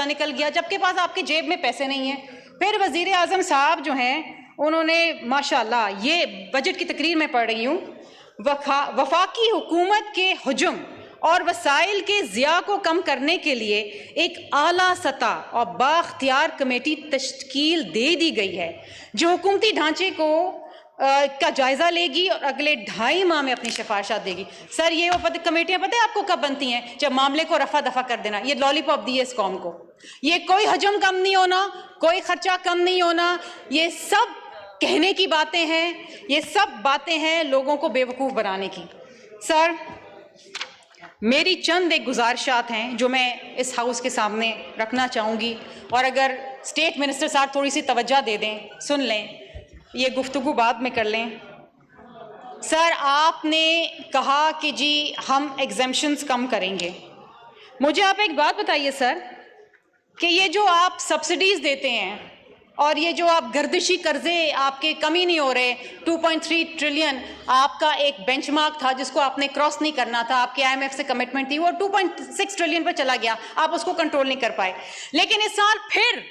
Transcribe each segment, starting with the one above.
निकल गया, जबकि पास आपकी जेब में पैसे नहीं है। फिर वजीर आजम साहब जो हैं उन्होंने माशाल्लाह, ये बजट की तकरीर में पढ़ रही हूँ, वफाकी हुकूमत के हुजूम और वसाइल के ज़िया को कम करने के लिए एक आला सतह और बाख्तियार कमेटी तश्कील दे दी गई है जो हुकूमती ढांचे को का जायजा लेगी और अगले 2.5 माह में अपनी सिफारिशात देगी। सर ये वो कमेटियां पता है आपको कब बनती हैं? जब मामले को रफा दफा कर देना। ये लॉलीपॉप दी है इस कौम को। ये कोई हजम कम नहीं होना, कोई खर्चा कम नहीं होना, ये सब कहने की बातें हैं, ये सब बातें हैं लोगों को बेवकूफ बनाने की। सर मेरी चंद एक गुजारिशात हैं जो मैं इस हाउस के सामने रखना चाहूँगी, और अगर स्टेट मिनिस्टर साहब थोड़ी सी तवज्जो दे दें, सुन लें, ये गुफ्तगू बाद में कर लें। सर आपने कहा कि जी हम एग्जेम्पशंस कम करेंगे। मुझे आप एक बात बताइए सर कि ये जो आप सब्सिडीज़ देते हैं और ये जो आप गर्दिशी कर्जे आपके कमी नहीं हो रहे, 2.3 ट्रिलियन आपका एक बेंचमार्क था जिसको आपने क्रॉस नहीं करना था, आपके IMF से कमिटमेंट थी, वो 2.6 ट्रिलियन पर चला गया, आप उसको कंट्रोल नहीं कर पाए। लेकिन इस साल फिर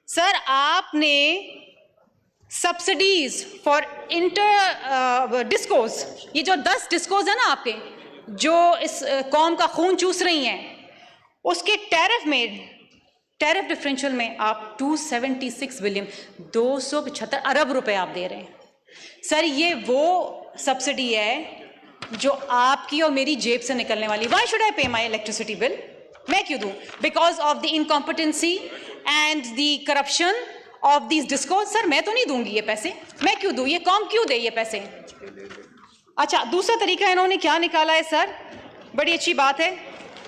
सर आपने सब्सिडीज फॉर इंटर डिस्कोज, ये जो 10 डिस्कोज है ना आपके, जो इस कौम का खून चूस रही हैं, उसके टैरिफ डिफरेंशियल में आप 276 बिलियन 275 अरब रुपए आप दे रहे हैं। सर ये वो सब्सिडी है जो आपकी और मेरी जेब से निकलने वाली। वाई शुड आई पे माई इलेक्ट्रिसिटी बिल? मैं क्यों दूं? Because of the incompetency and the corruption of these discoms. Sir मैं तो नहीं दूंगी ये पैसे, मैं क्यों दूं? ये कौम क्यों दे ये पैसे? अच्छा, दूसरा तरीका इन्होंने क्या निकाला है सर, बड़ी अच्छी बात है,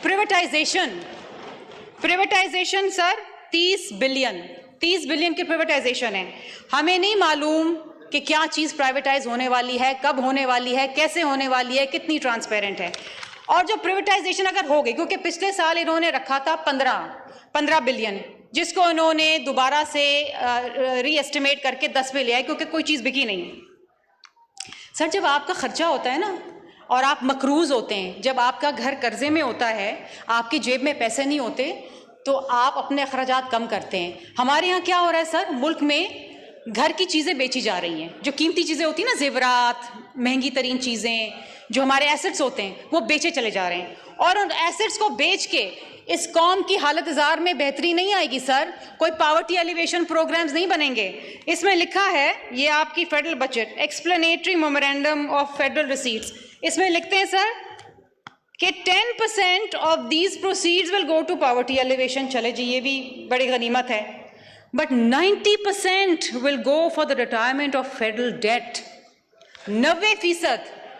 प्रिवेटाइजेशन सर 30 बिलियन की प्रिवेटाइजेशन है। हमें नहीं मालूम कि क्या चीज़ प्राइवेटाइज होने वाली है, कब होने वाली है, कैसे होने वाली है, कितनी ट्रांसपेरेंट है। और जो प्रिवेटाइजेशन अगर हो गई, क्योंकि पिछले साल इन्होंने रखा था 15 बिलियन, जिसको इन्होंने दोबारा से रीएस्टिमेट करके 10 पे ले आए क्योंकि कोई चीज़ बिकी नहीं। सर जब आपका खर्चा होता है ना और आप मकरूज होते हैं, जब आपका घर कर्जे में होता है, आपकी जेब में पैसे नहीं होते, तो आप अपने अखराजात कम करते हैं। हमारे यहाँ क्या हो रहा है सर, मुल्क में घर की चीज़ें बेची जा रही हैं, जो कीमती चीज़ें होती हैं ना, जेवरात, महंगी तरीन चीज़ें, जो हमारे एसेट्स होते हैं, वो बेचे चले जा रहे हैं। और उन एसेट्स को बेच के इस कौम की हालत जार में बेहतरी नहीं आएगी सर, कोई पावर्टी एलिवेशन प्रोग्राम्स नहीं बनेंगे। इसमें लिखा है, ये आपकी federal budget explanatory memorandum of federal receipts, इसमें लिखते हैं सर कि 10% of these proceeds will go to poverty alleviation. चले जी, ये भी बड़ी गनीमत है, but 90% will go for the retirement of federal debt. 90%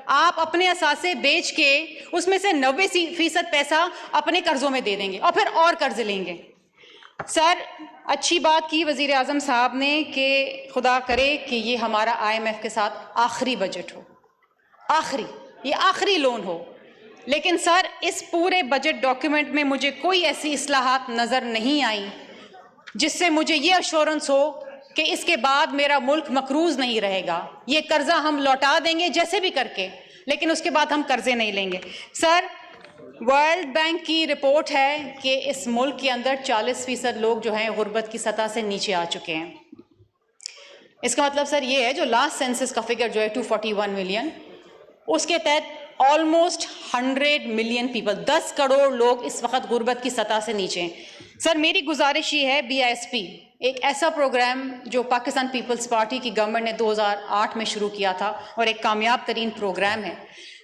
आप अपने असासे बेच के उसमें से 90% पैसा अपने कर्जों में दे देंगे और फिर और कर्ज लेंगे। सर अच्छी बात की वजीर आजम साहब ने कि खुदा करे कि ये हमारा IMF के साथ आखिरी बजट हो, ये आखिरी लोन हो। लेकिन सर इस पूरे बजट डॉक्यूमेंट में मुझे कोई ऐसी इस्लाहात नज़र नहीं आई जिससे मुझे ये अश्योरेंस हो कि इसके बाद मेरा मुल्क मकरूज नहीं रहेगा। ये कर्जा हम लौटा देंगे जैसे भी करके, लेकिन उसके बाद हम कर्जे नहीं लेंगे। सर वर्ल्ड बैंक की रिपोर्ट है कि इस मुल्क के अंदर 40% लोग जो हैं गुर्बत की सतह से नीचे आ चुके हैं। इसका मतलब सर ये है, जो लास्ट सेंसस का फिगर जो है 241 मिलियन, उसके तहत ऑलमोस्ट 100 मिलियन पीपल, 10 करोड़ लोग इस वक्त गुर्बत की सतह से नीचे हैं। सर मेरी गुजारिश ये है, BISP एक ऐसा प्रोग्राम जो पाकिस्तान पीपल्स पार्टी की गवर्नमेंट ने 2008 में शुरू किया था और एक कामयाब तरीन प्रोग्राम है।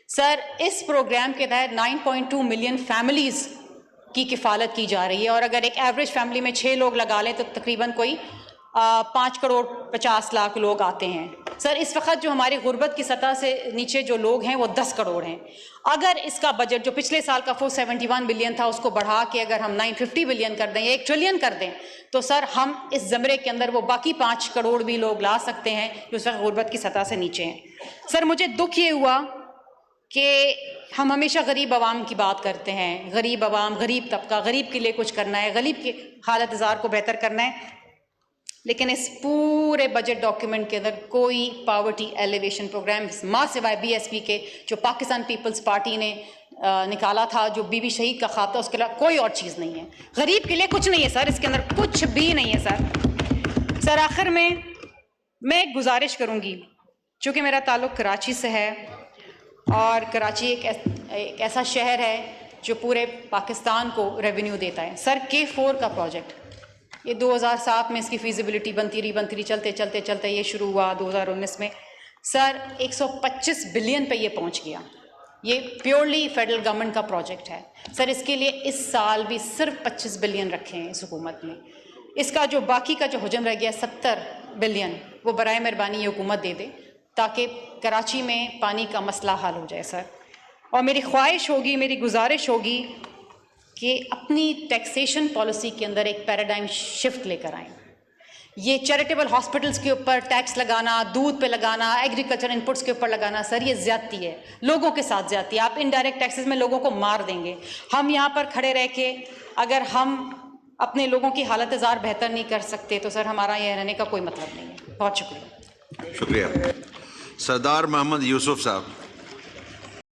सर इस प्रोग्राम के तहत 9.2 मिलियन फैमिलीज़ की किफ़ालत की जा रही है, और अगर एक एवरेज फैमिली में 6 लोग लगा लें तो तकरीबन कोई 5 करोड़ 50 लाख लोग आते हैं। सर इस वक्त जो हमारी गुर्बत की सतह से नीचे जो लोग हैं वो 10 करोड़ हैं। अगर इसका बजट जो पिछले साल का 471 बिलियन था उसको बढ़ा के अगर हम 950 बिलियन कर दें या 1 ट्रिलियन कर दें, तो सर हम इस ज़मरे के अंदर वो बाकी 5 करोड़ भी लोग ला सकते हैं जो उस वक्त गुर्बत की सतह से नीचे हैं। सर मुझे दुख ये हुआ कि हम हमेशा गरीब आवाम की बात करते हैं, गरीब आवाम, गरीब तबका, गरीब के लिए कुछ करना है, गरीब की हालत ज़ार को बेहतर करना है, लेकिन इस पूरे बजट डॉक्यूमेंट के अंदर कोई पावर्टी एलिवेशन प्रोग्राम माँ सिवाय BSP के जो पाकिस्तान पीपल्स पार्टी ने निकाला था, जो बीबी शहीद का ख्वाब था, उसके अलावा कोई और चीज़ नहीं है। गरीब के लिए कुछ नहीं है सर, इसके अंदर कुछ भी नहीं है सर। सर आखिर में मैं एक गुजारिश करूँगी, चूँकि मेरा ताल्लुक़ कराची से है और कराची एक ऐसा शहर है जो पूरे पाकिस्तान को रेवेन्यू देता है। सर K4 का प्रोजेक्ट ये 2007 में इसकी फीजिबिलिटी बनती रही, चलते ये शुरू हुआ 2019 में। सर 125 बिलियन पे ये पहुंच गया। ये प्योरली फेडरल गवर्नमेंट का प्रोजेक्ट है सर। इसके लिए इस साल भी सिर्फ 25 बिलियन रखे हैं इस हुकूमत ने। इसका जो बाकी का जो हुजम रह गया 70 बिलियन, वो बराए मेहरबानी ये हुकूमत दे दे ताकि कराची में पानी का मसला हल हो जाए सर। और मेरी ख्वाहिश होगी, मेरी गुजारिश होगी कि अपनी टैक्सेशन पॉलिसी के अंदर एक पैराडाइम शिफ्ट लेकर आएँ। ये चैरिटेबल हॉस्पिटल्स के ऊपर टैक्स लगाना, दूध पे लगाना, एग्रीकल्चर इनपुट्स के ऊपर लगाना, सर ये ज़्यादती है, लोगों के साथ ज़्यादती है। आप इनडायरेक्ट टैक्सेस में लोगों को मार देंगे। हम यहाँ पर खड़े रह के अगर हम अपने लोगों की हालत ज़ार बेहतर नहीं कर सकते तो सर हमारा यहाँ रहने का कोई मतलब नहीं है। बहुत शुक्रिया। शुक्रिया। सरदार मोहम्मद यूसुफ साहब।